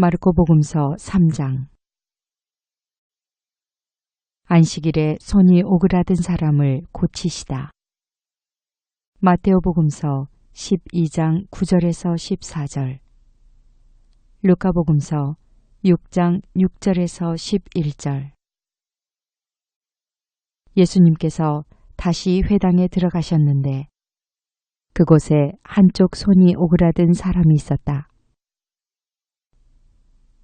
마르코복음서 3장. 안식일에 손이 오그라든 사람을 고치시다. 마테오복음서 12장 9절에서 14절, 루카복음서 6장 6절에서 11절. 예수님께서 다시 회당에 들어가셨는데 그곳에 한쪽 손이 오그라든 사람이 있었다.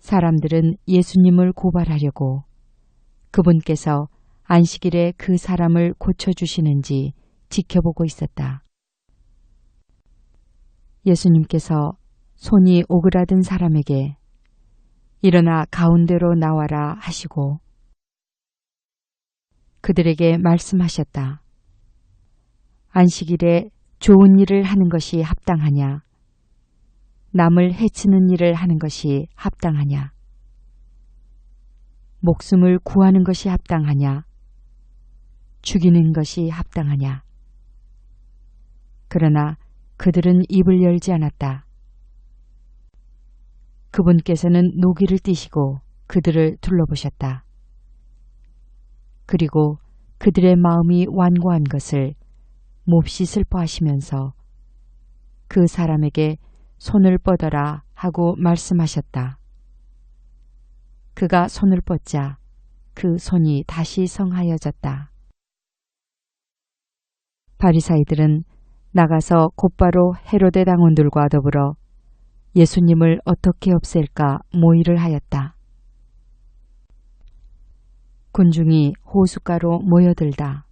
사람들은 예수님을 고발하려고 그분께서 안식일에 그 사람을 고쳐주시는지 지켜보고 있었다. 예수님께서 손이 오그라든 사람에게 일어나 가운데로 나와라 하시고 그들에게 말씀하셨다. 안식일에 좋은 일을 하는 것이 합당하냐? 남을 해치는 일을 하는 것이 합당하냐? 목숨을 구하는 것이 합당하냐? 죽이는 것이 합당하냐? 그러나 그들은 입을 열지 않았다. 그분께서는 노기를 띠시고 그들을 둘러보셨다. 그리고 그들의 마음이 완고한 것을 몹시 슬퍼하시면서 그 사람에게 손을 뻗어라 하고 말씀하셨다. 그가 손을 뻗자 그 손이 다시 성하여졌다. 바리사이들은 나가서 곧바로 헤로데 당원들과 더불어 예수님을 어떻게 없앨까 모의를 하였다. 군중이 호숫가로 모여들다.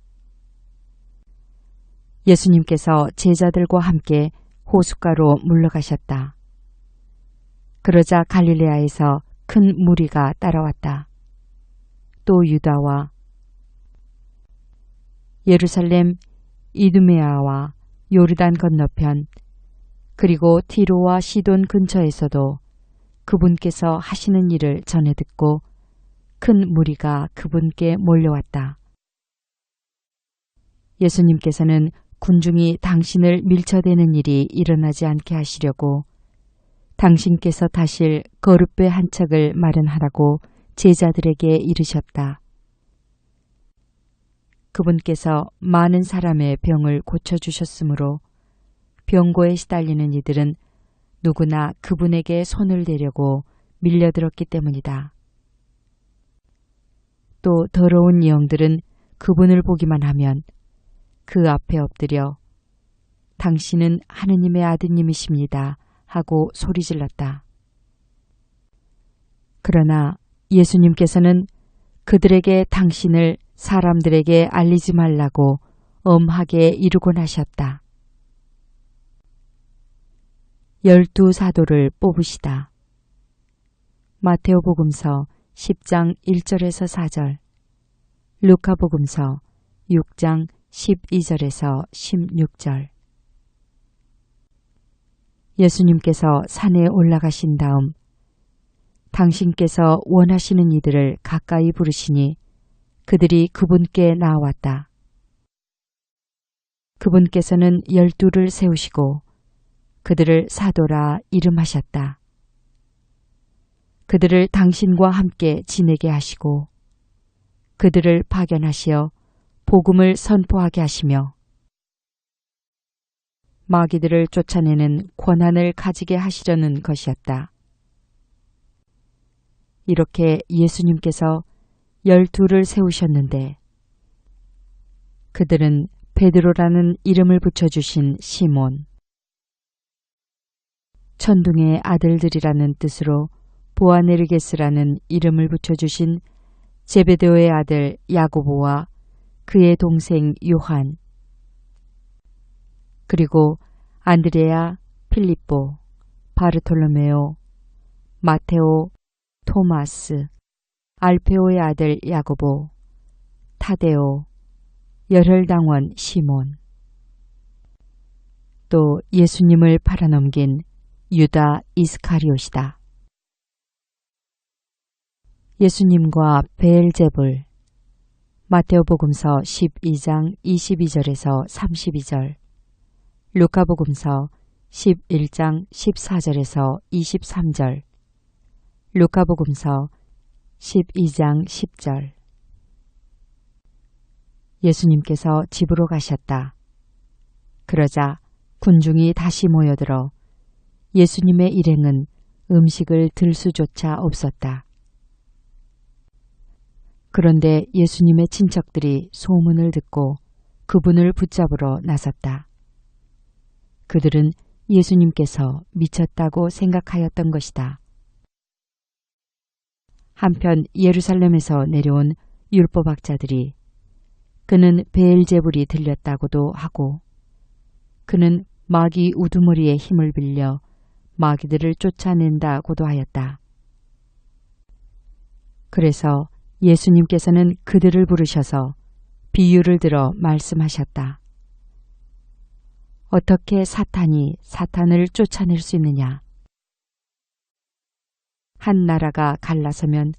예수님께서 제자들과 함께 호숫가로 물러가셨다. 그러자 갈릴레아에서 큰 무리가 따라왔다. 또 유다와 예루살렘, 이두메아와 요르단 건너편 그리고 티로와 시돈 근처에서도 그분께서 하시는 일을 전해 듣고 큰 무리가 그분께 몰려왔다. 예수님께서는 군중이 당신을 밀쳐대는 일이 일어나지 않게 하시려고 당신께서 타실 거룻배 한 척을 마련하라고 제자들에게 이르셨다. 그분께서 많은 사람의 병을 고쳐주셨으므로 병고에 시달리는 이들은 누구나 그분에게 손을 대려고 밀려들었기 때문이다. 또 더러운 영들은 그분을 보기만 하면 그 앞에 엎드려 당신은 하느님의 아드님이십니다 하고 소리질렀다. 그러나 예수님께서는 그들에게 당신을 사람들에게 알리지 말라고 엄하게 이르곤 하셨다. 12 사도를 뽑으시다. 마테오복음서 10장 1절에서 4절, 루카복음서 6장 12절에서 16절. 예수님께서 산에 올라가신 다음 당신께서 원하시는 이들을 가까이 부르시니 그들이 그분께 나아왔다. 그분께서는 12를 세우시고 그들을 사도라 이름하셨다. 그들을 당신과 함께 지내게 하시고 그들을 파견하시어 복음을 선포하게 하시며 마귀들을 쫓아내는 권한을 가지게 하시려는 것이었다. 이렇게 예수님께서 12를 세우셨는데 그들은 베드로라는 이름을 붙여주신 시몬, 천둥의 아들들이라는 뜻으로 보아네르게스라는 이름을 붙여주신 제베데오의 아들 야고보와 그의 동생 요한, 그리고 안드레아, 필립보, 바르톨로메오, 마테오, 토마스, 알페오의 아들 야고보, 타데오, 열혈당원 시몬, 또 예수님을 팔아넘긴 유다 이스카리옷이다. 예수님과 베엘제불. 마테오복음서 12장 22절에서 32절, 루카복음서 11장 14절에서 23절, 루카복음서 12장 10절. 예수님께서 집으로 가셨다. 그러자 군중이 다시 모여들어 예수님의 일행은 음식을 들 수조차 없었다. 그런데 예수님의 친척들이 소문을 듣고 그분을 붙잡으러 나섰다. 그들은 예수님께서 미쳤다고 생각하였던 것이다. 한편 예루살렘에서 내려온 율법학자들이 그는 베엘제불이 들렸다고도 하고 그는 마귀 우두머리의 힘을 빌려 마귀들을 쫓아낸다고도 하였다. 그래서 예수님께서는 그들을 부르셔서 비유를 들어 말씀하셨다. 어떻게 사탄이 사탄을 쫓아낼 수 있느냐? 한 나라가 갈라서면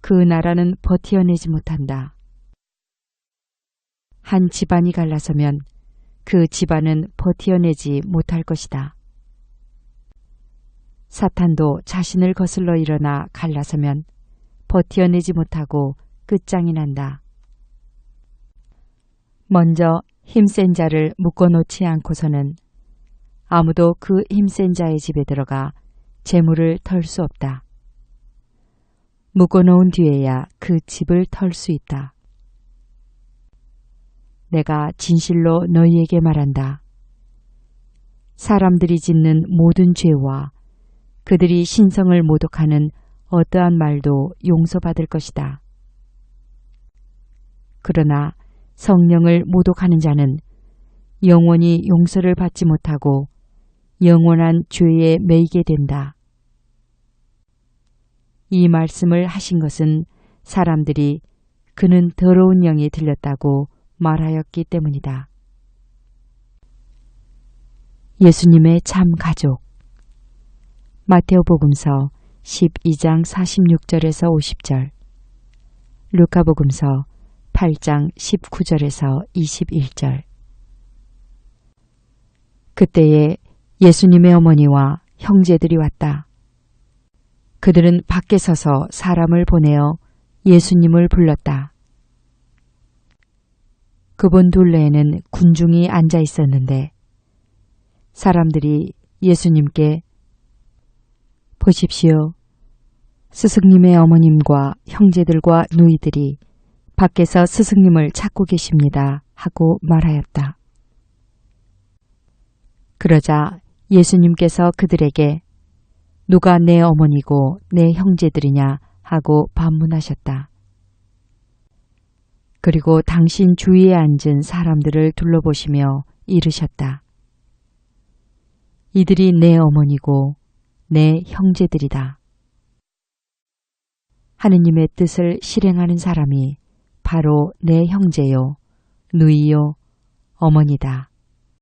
그 나라는 버티어내지 못한다. 한 집안이 갈라서면 그 집안은 버티어내지 못할 것이다. 사탄도 자신을 거슬러 일어나 갈라서면 버티어내지 못하고 끝장이 난다. 먼저 힘센 자를 묶어놓지 않고서는 아무도 그 힘센 자의 집에 들어가 재물을 털 수 없다. 묶어놓은 뒤에야 그 집을 털 수 있다. 내가 진실로 너희에게 말한다. 사람들이 짓는 모든 죄와 그들이 신성을 모독하는 어떠한 말도 용서받을 것이다. 그러나 성령을 모독하는 자는 영원히 용서를 받지 못하고 영원한 죄에 매이게 된다. 이 말씀을 하신 것은 사람들이 그는 더러운 영이 들렸다고 말하였기 때문이다. 예수님의 참 가족. 마테오복음서 12장 46절에서 50절, 루카복음서 8장 19절에서 21절. 그때에 예수님의 어머니와 형제들이 왔다. 그들은 밖에 서서 사람을 보내어 예수님을 불렀다. 그분 둘레에는 군중이 앉아 있었는데 사람들이 예수님께 보십시오. 스승님의 어머님과 형제들과 누이들이 밖에서 스승님을 찾고 계십니다. 하고 말하였다. 그러자 예수님께서 그들에게 누가 내 어머니고 내 형제들이냐 하고 반문하셨다. 그리고 당신 주위에 앉은 사람들을 둘러보시며 이르셨다. 이들이 내 어머니고 내 형제들이다. 하느님의 뜻을 실행하는 사람이 바로 내 형제요, 누이요, 어머니다.